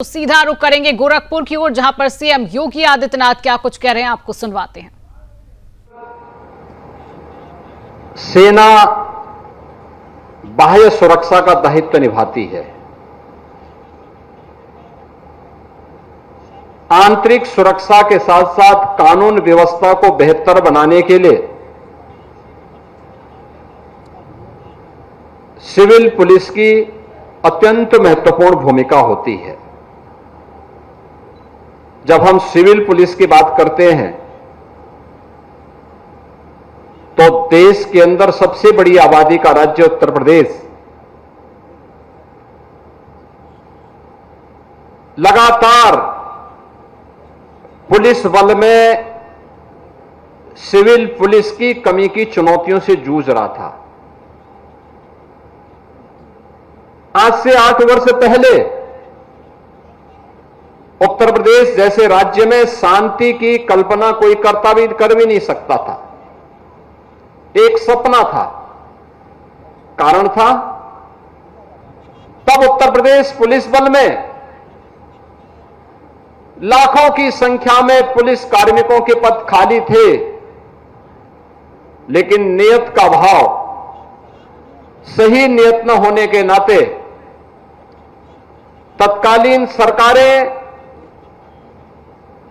तो सीधा रुख करेंगे गोरखपुर की ओर, जहां पर सीएम योगी आदित्यनाथ क्या कुछ कह रहे हैं आपको सुनवाते हैं। सेना बाह्य सुरक्षा का दायित्व निभाती है। आंतरिक सुरक्षा के साथ साथ कानून व्यवस्था को बेहतर बनाने के लिए सिविल पुलिस की अत्यंत महत्वपूर्ण भूमिका होती है। जब हम सिविल पुलिस की बात करते हैं तो देश के अंदर सबसे बड़ी आबादी का राज्य उत्तर प्रदेश लगातार पुलिस बल में सिविल पुलिस की कमी की चुनौतियों से जूझ रहा था। आज से 8 वर्ष पहले उत्तर प्रदेश जैसे राज्य में शांति की कल्पना कोई कर भी नहीं सकता था। एक सपना था। कारण था तब उत्तर प्रदेश पुलिस बल में लाखों की संख्या में पुलिस कार्मिकों के पद खाली थे, लेकिन नियत का भाव, सही नियत न होने के नाते तत्कालीन सरकारें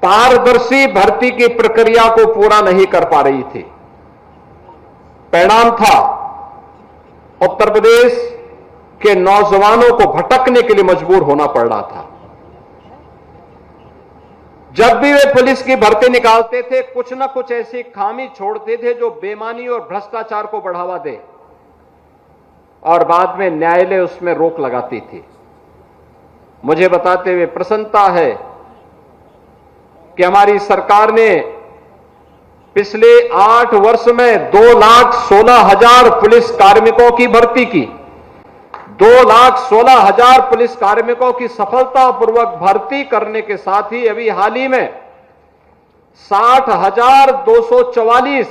पारदर्शी भर्ती की प्रक्रिया को पूरा नहीं कर पा रही थी। परिणाम था उत्तर प्रदेश के नौजवानों को भटकने के लिए मजबूर होना पड़ रहा था। जब भी वे पुलिस की भर्ती निकालते थे, कुछ न कुछ ऐसी खामी छोड़ते थे जो बेईमानी और भ्रष्टाचार को बढ़ावा दे, और बाद में न्यायालय उसमें रोक लगाती थी। मुझे बताते हुए प्रसन्नता है कि हमारी सरकार ने पिछले 8 वर्ष में 2,16,000 पुलिस कार्मिकों की भर्ती की। 2,16,000 पुलिस कार्मिकों की सफलतापूर्वक भर्ती करने के साथ ही अभी हाल ही में 60,244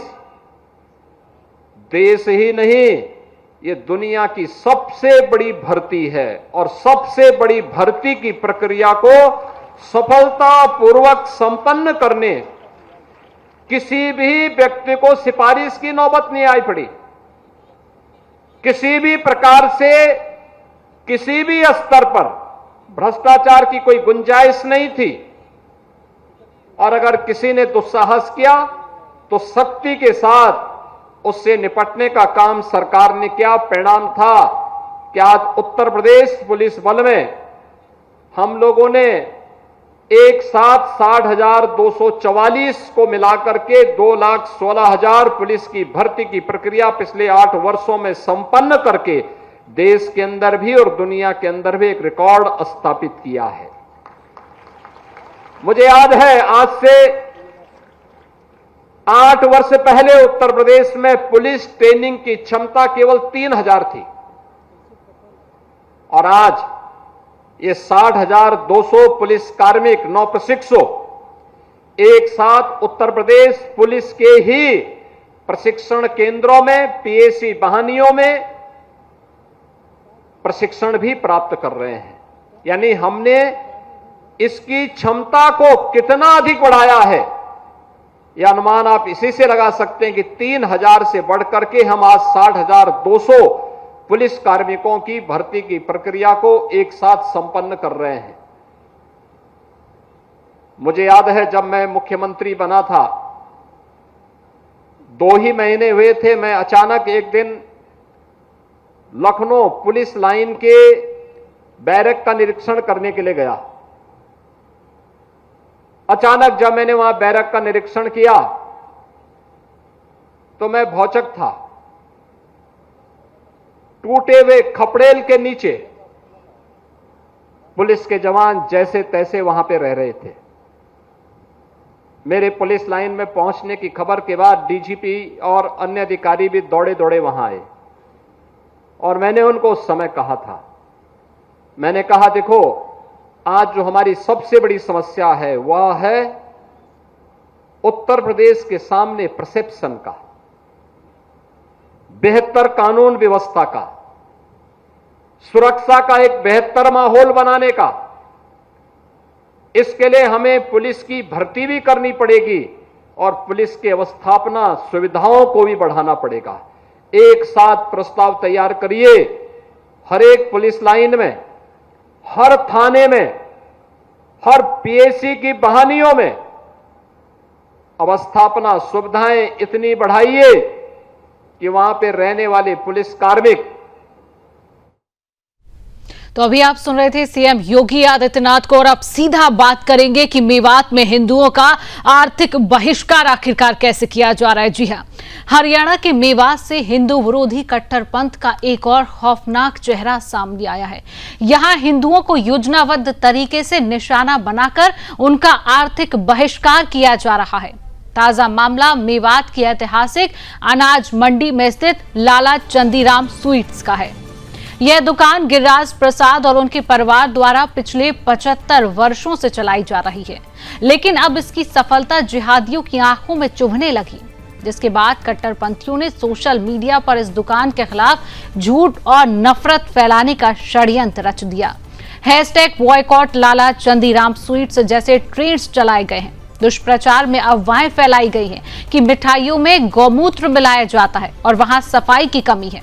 देश ही नहीं, ये दुनिया की सबसे बड़ी भर्ती है, और सबसे बड़ी भर्ती की प्रक्रिया को सफलतापूर्वक संपन्न करने किसी भी व्यक्ति को सिफारिश की नौबत नहीं आई पड़ी। किसी भी प्रकार से किसी भी स्तर पर भ्रष्टाचार की कोई गुंजाइश नहीं थी, और अगर किसी ने दुस्साहस किया तो सख्ती के साथ उससे निपटने का काम सरकार ने किया। परिणाम था कि आज उत्तर प्रदेश पुलिस बल में हम लोगों ने एक साथ 60,244 को मिलाकर के 2,16,000 पुलिस की भर्ती की प्रक्रिया पिछले 8 वर्षों में संपन्न करके देश के अंदर भी और दुनिया के अंदर भी एक रिकॉर्ड स्थापित किया है। मुझे याद है, आज से 8 वर्ष पहले उत्तर प्रदेश में पुलिस ट्रेनिंग की क्षमता केवल 3,000 थी, और आज ये 60,200 पुलिस कार्मिक नौप्रशिक्षु एक साथ उत्तर प्रदेश पुलिस के ही प्रशिक्षण केंद्रों में, पीएसी वाहिनियों में प्रशिक्षण भी प्राप्त कर रहे हैं। यानी हमने इसकी क्षमता को कितना अधिक बढ़ाया है, यह अनुमान आप इसी से लगा सकते हैं कि 3,000 से बढ़कर के हम आज 60,200 पुलिस कार्मिकों की भर्ती की प्रक्रिया को एक साथ संपन्न कर रहे हैं। मुझे याद है, जब मैं मुख्यमंत्री बना था, 2 ही महीने हुए थे, मैं अचानक एक दिन लखनऊ पुलिस लाइन के बैरक का निरीक्षण करने के लिए गया। अचानक जब मैंने वहां बैरक का निरीक्षण किया तो मैं भौचक था। टूटे हुए खपड़ेल के नीचे पुलिस के जवान जैसे तैसे वहां पे रह रहे थे। मेरे पुलिस लाइन में पहुंचने की खबर के बाद डीजीपी और अन्य अधिकारी भी दौड़े दौड़े वहां आए, और मैंने उनको उस समय कहा था, मैंने कहा, देखो, आज जो हमारी सबसे बड़ी समस्या है वह है उत्तर प्रदेश के सामने परसेप्शन का, बेहतर कानून व्यवस्था का, सुरक्षा का एक बेहतर माहौल बनाने का, इसके लिए हमें पुलिस की भर्ती भी करनी पड़ेगी और पुलिस के अवस्थापना सुविधाओं को भी बढ़ाना पड़ेगा। एक साथ प्रस्ताव तैयार करिए, हर एक पुलिस लाइन में, हर थाने में, हर पीएसी की बहानियों में अवस्थापना सुविधाएं इतनी बढ़ाइए कि वहां पे रहने वाले पुलिस कार्मिक। तो अभी आप सुन रहे थे सीएम योगी आदित्यनाथ को, और अब सीधा बात करेंगे कि मेवात में हिंदुओं का आर्थिक बहिष्कार आखिरकार कैसे किया जा रहा है। जी हां, हरियाणा के मेवात से हिंदू विरोधी कट्टरपंथ का एक और खौफनाक चेहरा सामने आया है। यहां हिंदुओं को योजनाबद्ध तरीके से निशाना बनाकर उनका आर्थिक बहिष्कार किया जा रहा है। ताजा मामला मेवात की ऐतिहासिक अनाज मंडी में स्थित लाला चंदीराम स्वीट्स का है। यह दुकान गिरिराज प्रसाद और उनके परिवार द्वारा पिछले 75 वर्षों से चलाई जा रही है, लेकिन अब इसकी सफलता जिहादियों की आंखों में चुभने लगी, जिसके बाद कट्टरपंथियों ने सोशल मीडिया पर इस दुकान के खिलाफ झूठ और नफरत फैलाने का षड्यंत्र रच दिया। #बॉयकॉट लाला चंदीराम स्वीट्स जैसे ट्वीट्स चलाए गए हैं। दुष्प्रचार में अफवाहें फैलाई गई हैं कि मिठाइयों में गौमूत्र मिलाया जाता है और वहां सफाई की कमी है।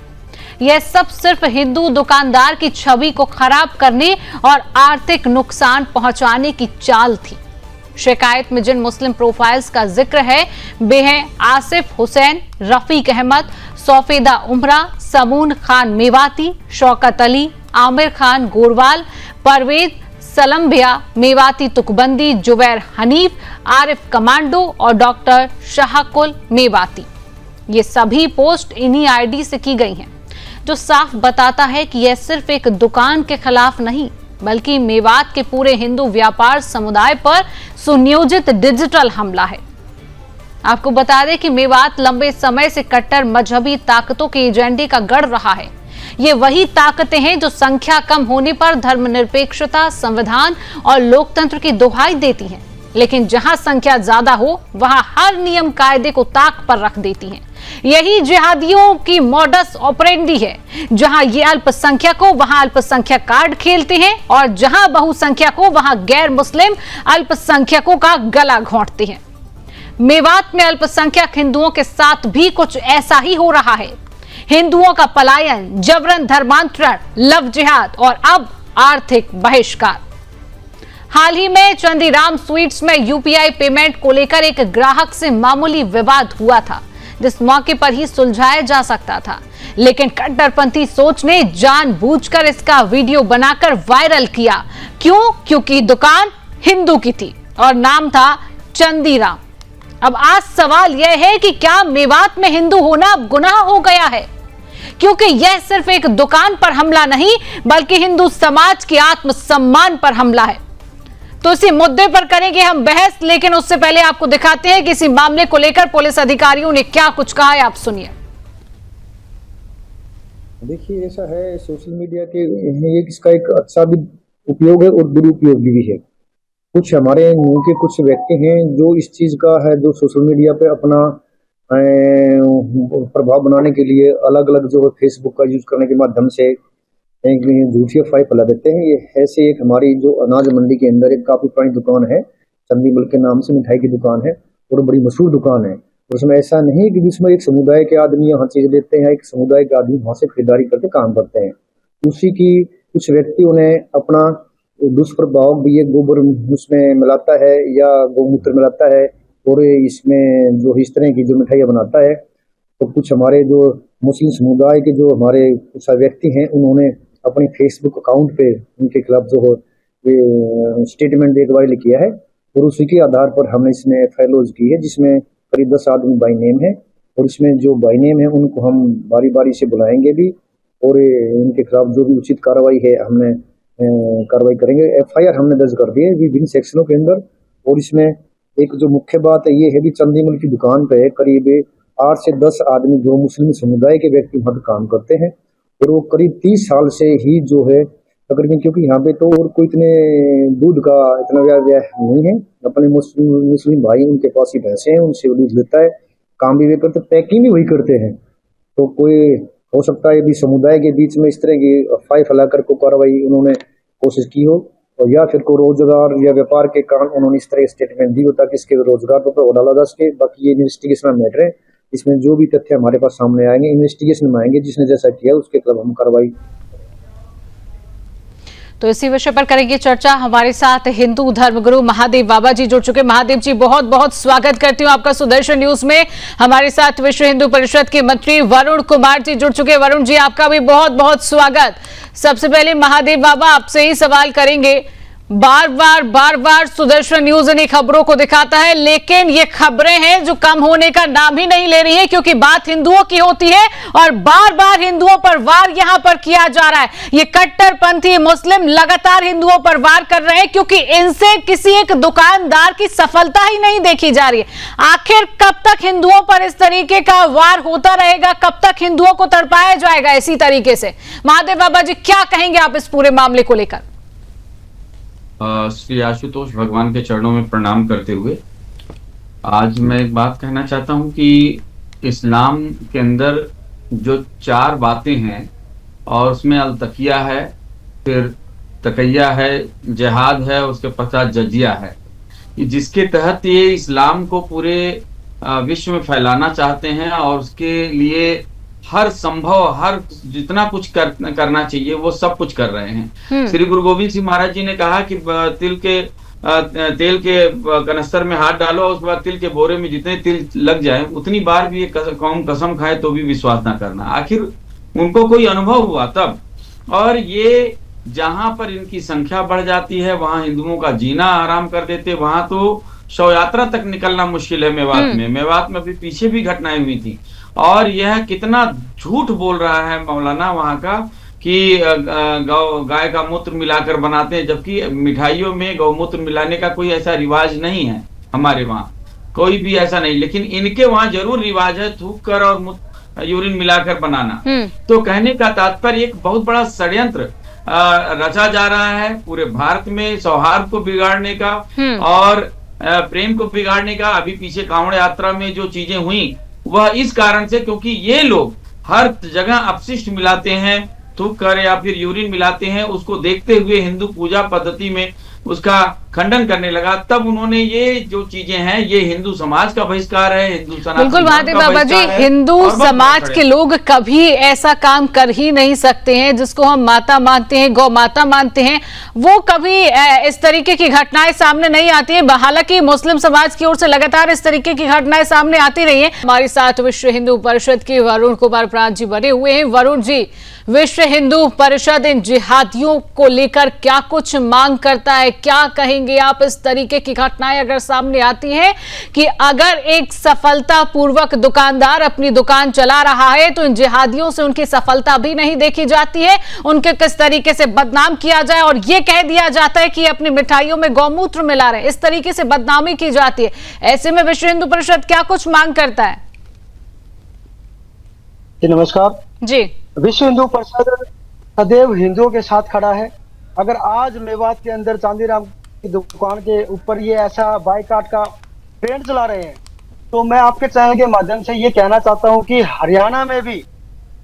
यह सब सिर्फ हिंदू दुकानदार की छवि को खराब करने और आर्थिक नुकसान पहुंचाने की चाल थी। शिकायत में जिन मुस्लिम प्रोफाइल्स का जिक्र है वे हैं आसिफ हुसैन, रफीक अहमद, सौफेदा उमरा, समून खान मेवाती, शौकत अली, आमिर खान गोरवाल, परवेज सलम्बिया मेवाती, तुकबंदी, जुबैर हनीफ, आरिफ कमांडो और डॉक्टर शाहकुल मेवाती। ये सभी पोस्ट इन्हीं आईडी से की गई हैं, जो साफ बताता है कि यह सिर्फ एक दुकान के खिलाफ नहीं, बल्कि मेवात के पूरे हिंदू व्यापार समुदाय पर सुनियोजित डिजिटल हमला है। आपको बता दें कि मेवात लंबे समय से कट्टर मजहबी ताकतों के एजेंडे का गढ़ रहा है। ये वही ताकतें हैं जो संख्या कम होने पर धर्मनिरपेक्षता, संविधान और लोकतंत्र की दुहाई देती हैं, लेकिन जहां संख्या ज्यादा हो वहां हर नियम कायदे को ताक पर रख देती हैं। यही जिहादियों की मॉडस ऑपरेंडी है। जहां ये अल्पसंख्यक हो वहां अल्पसंख्यक कार्ड खेलते हैं और जहां बहुसंख्यक हो वहां गैर मुस्लिम अल्पसंख्यकों का गला घोंटते हैं। मेवात में अल्पसंख्यक हिंदुओं के साथ भी कुछ ऐसा ही हो रहा है। हिंदुओं का पलायन, जबरन धर्मांतरण, लव जिहाद और अब आर्थिक बहिष्कार। हाल ही में चंदीराम स्वीट्स में यूपीआई पेमेंट को लेकर एक ग्राहक से मामूली विवाद हुआ था, जिस मौके पर ही सुलझाया जा सकता था, लेकिन कट्टरपंथी सोच ने जानबूझकर इसका वीडियो बनाकर वायरल किया। क्यों? क्योंकि दुकान हिंदू की थी और नाम था चंदीराम। अब आज सवाल यह है कि क्या मेवात में हिंदू होना अब गुनाह हो गया है? क्योंकि यह सिर्फ एक दुकान पर हमला नहीं, बल्कि हिंदू समाज के आत्मसम्मान पर हमला है। तो इसी मुद्दे पर करेंगे हम बहस, लेकिन उससे पहले आपको दिखाते हैं कि इसी मामले को लेकर पुलिस अधिकारियों ने क्या कुछ कहा है। आप सुनिए। देखिए, ऐसा है सोशल मीडिया के इसका एक अच्छा भी उपयोग है और दुरुपयोग भी है। कुछ हमारे मुंह के कुछ व्यक्ति हैं जो इस चीज का है, जो सोशल मीडिया पे अपना प्रभाव बनाने के लिए अलग अलग जो फेसबुक का यूज करने के माध्यम से झूठी अफवाह फैला देते हैं। ये ऐसे एक हमारी जो अनाज मंडी के अंदर एक काफी पुरानी दुकान है, चंदीमल के नाम से मिठाई की दुकान है और बड़ी मशहूर दुकान है। उसमें ऐसा नहीं कि जिसमें एक समुदाय के आदमी यहाँ चीज लेते हैं, एक समुदाय के आदमी वहां से खरीदारी करके काम करते हैं। उसी की कुछ व्यक्तियों ने अपना दुष्प्रभाव भी ये गोबर उसमें मिलाता है या गौमूत्र मिलाता है और इसमें जो इस तरह की जो मिठाइयाँ बनाता है। तो कुछ हमारे जो मुस्लिम समुदाय के जो हमारे कुछ व्यक्ति हैं, उन्होंने अपने फेसबुक अकाउंट पे उनके खिलाफ जो स्टेटमेंट एक वायरल किया है और उसी के आधार पर हमने इसमें FIR लॉन्च की है, जिसमें करीब 10 आदमी बाई नेम है और इसमें जो बाई नेम है उनको हम बारी बारी से बुलाएंगे भी और उनके खिलाफ जो भी उचित कार्रवाई है हमने कार्रवाई करेंगे। FIR हमने दर्ज कर दी है विभिन्न सेक्शनों के अंदर। और इसमें एक जो मुख्य बात है ये है कि चंदीमल की दुकान पे करीब 8 से 10 आदमी जो मुस्लिम समुदाय के व्यक्ति वहाँ काम करते हैं और वो करीब 30 साल से ही जो है तकरीबन, क्योंकि यहाँ पे तो और कोई इतने दूध का इतना व्यापार नहीं है। अपने मुस्लिम भाई उनके पास ही भैंसे हैं, उनसे वो दूध लेता है, काम भी वे करते, पैकिंग भी वही करते हैं। तो कोई हो सकता है भी समुदाय के बीच में इस तरह की अफवाह फैलाकर को कार्रवाई उन्होंने कोशिश की हो और या फिर को रोजगार या व्यापार के कारण उन्होंने इस तरह स्टेटमेंट दी हो ताकि इसके रोजगार पर प्रभाव डाला जा सके। बाकी ये इन्वेस्टिगेशन में मैटर है, इसमें जो भी तथ्य हमारे पास सामने आएंगे इन्वेस्टिगेशन में आएंगे, जिसने जैसा किया उसके खिलाफ हम कार्रवाई। तो इसी विषय पर करेंगे चर्चा। हमारे साथ हिंदू धर्मगुरु महादेव बाबा जी जुड़ चुके। महादेव जी, बहुत बहुत स्वागत करती हूँ आपका सुदर्शन न्यूज में। हमारे साथ विश्व हिंदू परिषद के मंत्री वरुण कुमार जी जुड़ चुके। वरुण जी, आपका भी बहुत बहुत स्वागत। सबसे पहले महादेव बाबा आपसे ही सवाल करेंगे। बार बार सुदर्शन न्यूज इन खबरों को दिखाता है, लेकिन ये खबरें हैं जो कम होने का नाम ही नहीं ले रही है, क्योंकि बात हिंदुओं की होती है और बार बार हिंदुओं पर वार यहां पर किया जा रहा है। ये कट्टरपंथी मुस्लिम लगातार हिंदुओं पर वार कर रहे हैं, क्योंकि इनसे किसी एक दुकानदार की सफलता ही नहीं देखी जा रही है। आखिर कब तक हिंदुओं पर इस तरीके का वार होता रहेगा? कब तक हिंदुओं को तड़पाया जाएगा इसी तरीके से? महादेव बाबा जी, क्या कहेंगे आप इस पूरे मामले को लेकर? श्री आशुतोष भगवान के चरणों में प्रणाम करते हुए आज मैं एक बात कहना चाहता हूं कि इस्लाम के अंदर जो 4 बातें हैं और उसमें अलतकिया है, फिर तकैया है, जिहाद है, उसके पश्चात जजिया है, जिसके तहत ये इस्लाम को पूरे विश्व में फैलाना चाहते हैं और उसके लिए हर संभव हर जितना कुछ करना चाहिए वो सब कुछ कर रहे हैं। श्री गुरु गोविंद सिंह महाराज जी ने कहा कि तेल के कनस्तर में हाथ डालो, उसके बाद तिल के बोरे में जितने तिल लग जाए उतनी बार भी एक कौम कसम खाए तो भी विश्वास ना करना। आखिर उनको कोई अनुभव हुआ तब, और ये जहां पर इनकी संख्या बढ़ जाती है वहां हिंदुओं का जीना आराम कर देते। वहां तो शव यात्रा तक निकलना मुश्किल है। मेवात में अभी पीछे भी घटनाएं हुई थी। और यह कितना झूठ बोल रहा है मौलाना वहां का कि गाय का मूत्र मिलाकर बनाते हैं, जबकि मिठाइयों में गौमूत्र मिलाने का कोई ऐसा रिवाज नहीं है। हमारे वहाँ कोई भी ऐसा नहीं, लेकिन इनके वहाँ जरूर रिवाज है थूक कर और यूरिन मिलाकर बनाना। तो कहने का तात्पर्य एक बहुत बड़ा षड्यंत्र रचा जा रहा है पूरे भारत में सौहार्द को बिगाड़ने का और प्रेम को बिगाड़ने का। अभी पीछे कांवड़ यात्रा में जो चीजें हुई वह इस कारण से, क्योंकि ये लोग हर जगह अपशिष्ट मिलाते हैं, थूक कर या फिर यूरिन मिलाते हैं। उसको देखते हुए हिंदू पूजा पद्धति में उसका खंडन करने लगा। तब उन्होंने ये जो चीजें हैं ये हिंदू समाज का बहिष्कार है, हिंदू सनातन। बिल्कुल महादेव बाबा जी, हिंदू समाज के लोग कभी ऐसा काम कर ही नहीं सकते हैं। जिसको हम माता मानते हैं, गौ माता मानते हैं, वो कभी इस तरीके की घटनाएं सामने नहीं आती है। हालांकि मुस्लिम समाज की ओर से लगातार इस तरीके की घटनाएं सामने आती रही है। हमारे साथ विश्व हिंदू परिषद के वरुण कुमार प्रांत जी बने हुए हैं। वरुण जी, विश्व हिंदू परिषद इन जिहादियों को लेकर क्या कुछ मांग करता है? क्या कहेंगे आप इस तरीके की घटनाएं अगर सामने आती हैं कि अगर एक सफलतापूर्वक दुकानदार अपनी दुकान चला रहा है तो इन जिहादियों से उनकी सफलता भी नहीं देखी जाती है, उनके किस तरीके से बदनाम किया जाए और यह कह दिया जाता है कि अपनी मिठाइयों में गौमूत्र मिला रहे, इस तरीके से बदनामी की जाती है। ऐसे में विश्व हिंदू परिषद क्या कुछ मांग करता है? नमस्कार जी। विश्व हिंदू परिषद सदैव हिंदुओं के साथ खड़ा है। अगर आज मेवात के अंदर चांदीराम की दुकान के ऊपर ये ऐसा बाइकाट का ट्रेंड चला रहे हैं, तो मैं आपके चैनल के माध्यम से ये कहना चाहता हूं कि हरियाणा में भी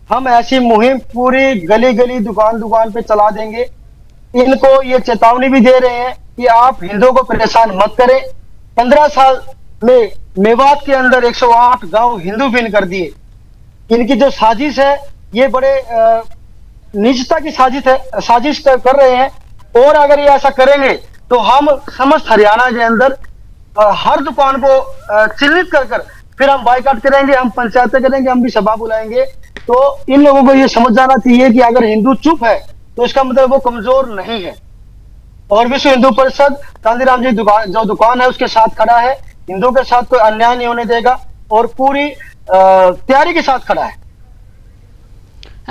हम ऐसी मुहिम पूरी गली गली दुकान दुकान पे चला देंगे। इनको ये चेतावनी भी दे रहे हैं कि आप हिंदुओं को परेशान मत करें। 15 साल में मेवात के अंदर 108 गांव हिंदू विन कर दिए। इनकी जो साजिश है ये बड़े निजता की साजिश कर रहे हैं, और अगर ये ऐसा करेंगे तो हम समस्त हरियाणा के अंदर हर दुकान को चिन्हित कर फिर हम बाइकाट करेंगे, हम पंचायतें करेंगे, हम भी सभा बुलाएंगे। तो इन लोगों को ये समझ जाना चाहिए कि अगर हिंदू चुप है तो इसका मतलब वो कमजोर नहीं है। और विश्व हिंदू परिषद चांदीराम जी जो दुकान है उसके साथ खड़ा है, हिंदुओं के साथ कोई अन्याय नहीं होने देगा और पूरी तैयारी के साथ खड़ा है।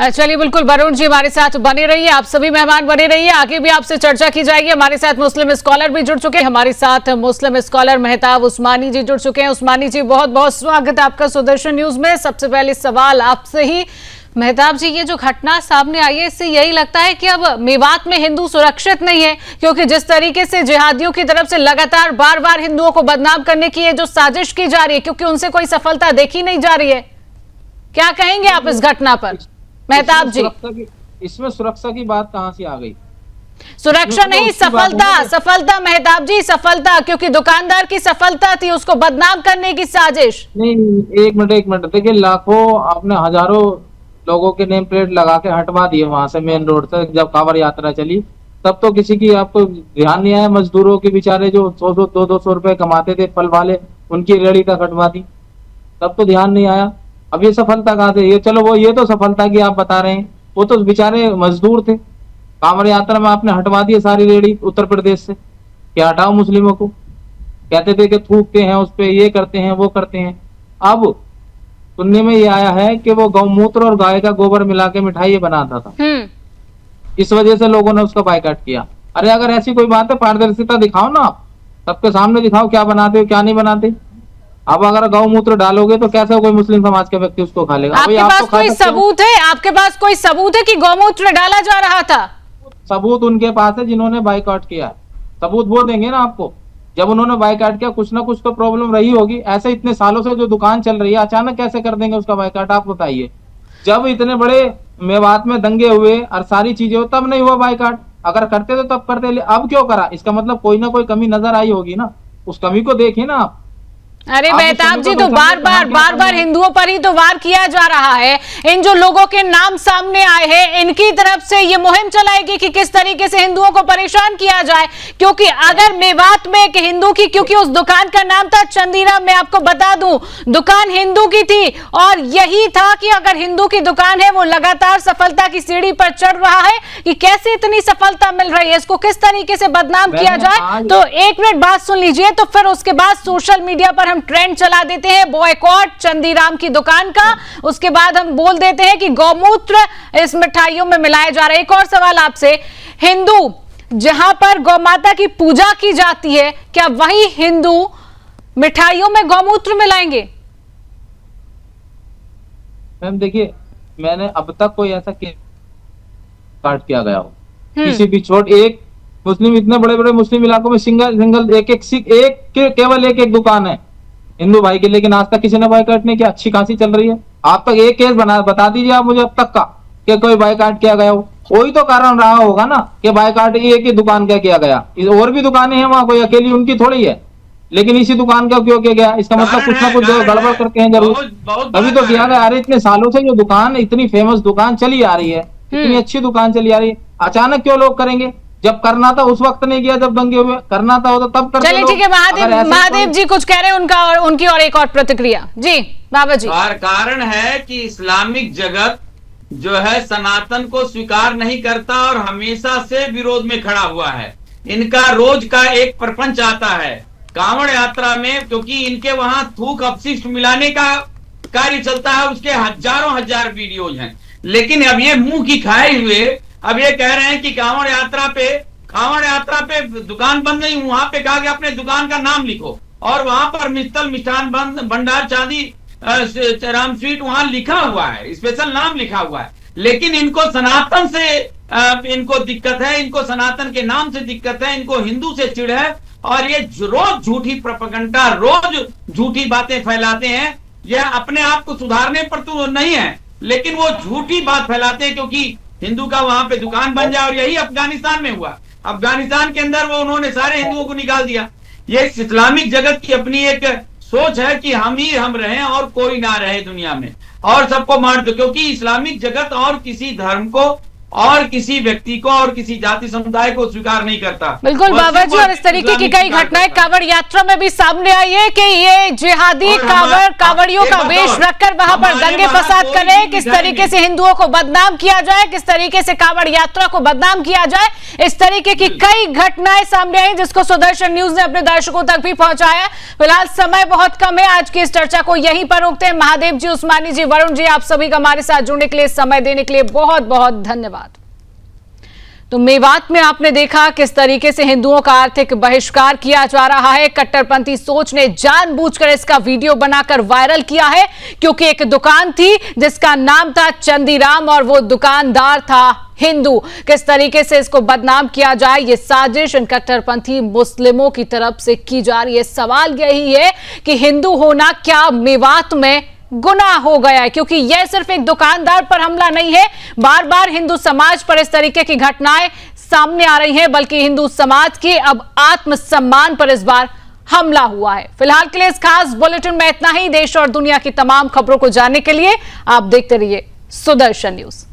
चलिए, बिल्कुल वरुण जी हमारे साथ बने रहिए, आप सभी मेहमान बने रहिए, आगे भी आपसे चर्चा की जाएगी। हमारे साथ मुस्लिम स्कॉलर भी जुड़ चुके हैं। हमारे साथ मुस्लिम स्कॉलर मेहताब उस्मानी जी जुड़ चुके हैं। उस्मानी जी, बहुत बहुत स्वागत है आपका सुदर्शन न्यूज में। सबसे पहले सवाल आपसे ही, मेहताब जी, ये जो घटना सामने आई है इससे यही लगता है कि अब मेवात में हिंदू सुरक्षित नहीं है, क्योंकि जिस तरीके से जिहादियों की तरफ से लगातार बार बार हिंदुओं को बदनाम करने की ये जो साजिश की जा रही है, क्योंकि उनसे कोई सफलता देखी नहीं जा रही है। क्या कहेंगे आप इस घटना पर मेहताब जी? इसमें सुरक्षा की बात कहां से आ गई? सुरक्षा नहीं, सफलता मेहताब जी, सफलता, क्योंकि दुकानदार की सफलता थी, उसको बदनाम करने की साजिश। नहीं, एक मिनट देखिए, लाखों आपने हजारों लोगों के नेम प्लेट लगा के हटवा दिए वहां से, मेन रोड से। जब कांवड़ यात्रा चली तब तो किसी की आपको ध्यान नहीं आया। मजदूरों के बेचारे जो 100-200 रुपए कमाते थे, फल वाले, उनकी रेहड़ी तक हटवा दी, तब तो ध्यान नहीं आया। अब ये सफलता कहाँ से? ये चलो, वो ये तो सफलता की आप बता रहे हैं, वो तो बेचारे मजदूर थे। कांवड़ यात्रा में आपने हटवा दिए सारी रेहड़ी उत्तर प्रदेश से, क्या हटाओ मुस्लिमों को? कहते थे कि थूकते हैं उस पे, ये करते हैं, वो करते हैं। अब सुनने में ये आया है कि वो गौमूत्र और गाय का गोबर मिला के मिठाई बनाता था, इस वजह से लोगों ने उसका बायकॉट किया। अरे अगर ऐसी कोई बात है, पारदर्शिता दिखाओ ना, आप सबके सामने दिखाओ क्या बनाते हो क्या नहीं बनाते। अब अगर गौमूत्र डालोगे तो कैसे कोई मुस्लिम समाज का व्यक्ति उसको खा लेगा? आपके पास कोई सबूत है? आपके पास कोई सबूत है कि गौमूत्र डाला जा रहा था? सबूत उनके पास है जिन्होंने बायकॉट किया। सबूत वो देंगे ना आपको। जब उन्होंने बायकॉट किया, कुछ ना कुछ तो प्रॉब्लम रही होगी। ऐसे इतने सालों से जो दुकान चल रही है, अचानक कैसे कर देंगे उसका बायकॉट? आप बताइए। जब इतने बड़े मेवात में दंगे हुए और सारी चीजें हो, तब नहीं हुआ बायकॉट? अगर करते तो तब करते, अब क्यों करा? इसका मतलब कोई ना कोई कमी नजर आई होगी ना, उस कमी को देखिए ना आप। अरे मेहताब जी, तो बार बार हिंदुओं पर ही तो वार किया जा रहा है। इन जो लोगों के नाम सामने आए हैं, इनकी तरफ से ये मुहिम चलाएगी कि किस तरीके से हिंदुओं को परेशान किया जाए। क्योंकि अगर मेवात में एक हिंदू की, क्योंकि उस दुकान का नाम था चंदीराम, मैं आपको बता दूं, दुकान हिंदू की थी, और यही था कि अगर हिंदू की दुकान है, वो लगातार सफलता की सीढ़ी पर चढ़ रहा है कि कैसे इतनी सफलता मिल रही है, इसको किस तरीके से बदनाम किया जाए। तो एक मिनट बात सुन लीजिए, तो फिर उसके बाद सोशल मीडिया पर ट्रेंड चला देते हैं बॉयकॉट चंदीराम की दुकान का। उसके बाद हम बोल देते हैं कि गौमूत्र इस मिठाइयों में मिलाया जा रहा है। एक और सवाल आपसे, हिंदू जहां पर गौ माता की पूजा की जाती है, क्या वही हिंदू मिठाइयों में गौमूत्र मिलाएंगे? मैम देखिए, मैंने अब तक कोई ऐसा काट किया गया हो किसी भी छोट एक मुस्लिम, इतने बड़े बड़े मुस्लिम इलाकों में सिंगल एक केवल एक दुकान है हिंदू भाई के, लेकिन आज तक किसी ने बायकॉट नहीं किया। अच्छी खासी चल रही है। आप तक एक केस बता दीजिए आप मुझे अब तक का कि कोई बायकॉट किया गया हो। कोई तो कारण रहा होगा ना कि बायकॉट एक ही दुकान का किया गया। और भी दुकानें हैं वहां, कोई अकेली उनकी थोड़ी है, लेकिन इसी दुकान का क्यों किया गया? इसका मतलब कुछ ना कुछ गड़बड़ करके हैं जरूर, तभी तो किया गया। अरे इतने सालों से जो दुकान, इतनी फेमस दुकान चली आ रही है, इतनी अच्छी दुकान चली आ रही है, अचानक क्यों लोग करेंगे? जब करना था उस वक्त नहीं किया, जब दंगे हुए, करना था तो तब करते। चलिए ठीक है, महादेव जी कुछ कह रहे हैं, उनका और उनकी और एक और प्रतिक्रिया। जी बाबा जी। कारण है कि इस्लामिक जगत जो है सनातन को स्वीकार नहीं करता और हमेशा से विरोध में खड़ा हुआ है। इनका रोज का एक प्रपंच आता है कांवड़ यात्रा में, क्योंकि इनके वहां थूक अपशिष्ट मिलाने का कार्य चलता है, उसके हजारों हजार वीडियोज हैं। लेकिन अब ये मुंह की खाए हुए अब ये कह रहे हैं कि कांवड़ यात्रा पे दुकान बंद नहीं, वहां पे कहा गया अपने दुकान का नाम लिखो, और वहां पर मित्तल मिष्ठान भंडार चांदी राम स्वीट वहां लिखा हुआ है, स्पेशल नाम लिखा हुआ है। लेकिन इनको सनातन से इनको दिक्कत है, इनको सनातन के नाम से दिक्कत है, इनको हिंदू से चिढ़ है, और ये रोज झूठी प्रोपेगेंडा, रोज झूठी बातें फैलाते हैं। यह अपने आप को सुधारने पर तो नहीं है, लेकिन वो झूठी बात फैलाते हैं क्योंकि हिंदू का वहां पे दुकान बन जाए। और यही अफगानिस्तान में हुआ। अफगानिस्तान के अंदर वो उन्होंने सारे हिंदुओं को निकाल दिया। ये इस्लामिक जगत की अपनी एक सोच है कि हम रहें और कोई ना रहे दुनिया में, और सबको मार दो, क्योंकि इस्लामिक जगत और किसी धर्म को और किसी व्यक्ति को और किसी जाति समुदाय को स्वीकार नहीं करता। बिल्कुल बाबा जी, और इस तरीके की कई घटनाएं कांवड़ यात्रा में भी सामने आई है कि ये जिहादी कांवड़ियों का वेश रखकर वहां पर दंगे फसाद कर रहे हैं। किस तरीके से हिंदुओं को बदनाम किया जाए, किस तरीके से कांवड़ यात्रा को बदनाम किया जाए, इस तरीके की कई घटनाएं सामने आई, जिसको सुदर्शन न्यूज ने अपने दर्शकों तक भी पहुंचाया। फिलहाल समय बहुत कम है, आज की इस चर्चा को यहीं पर रोकते हैं। महादेव जी, उस्मानी जी, वरुण जी, आप सभी का हमारे साथ जुड़ने के लिए, समय देने के लिए बहुत बहुत धन्यवाद। तो मेवात में आपने देखा किस तरीके से हिंदुओं का आर्थिक बहिष्कार किया जा रहा है। कट्टरपंथी सोच ने जानबूझकर इसका वीडियो बनाकर वायरल किया है, क्योंकि एक दुकान थी जिसका नाम था चंदीराम और वो दुकानदार था हिंदू। किस तरीके से इसको बदनाम किया जाए, ये साजिश इन कट्टरपंथी मुस्लिमों की तरफ से की जा रही है। सवाल यही है कि हिंदू होना क्या मेवात में गुनाह हो गया है, क्योंकि यह सिर्फ एक दुकानदार पर हमला नहीं है। बार बार हिंदू समाज पर इस तरीके की घटनाएं सामने आ रही हैं, बल्कि हिंदू समाज के अब आत्मसम्मान पर इस बार हमला हुआ है। फिलहाल के लिए इस खास बुलेटिन में इतना ही। देश और दुनिया की तमाम खबरों को जानने के लिए आप देखते रहिए सुदर्शन न्यूज।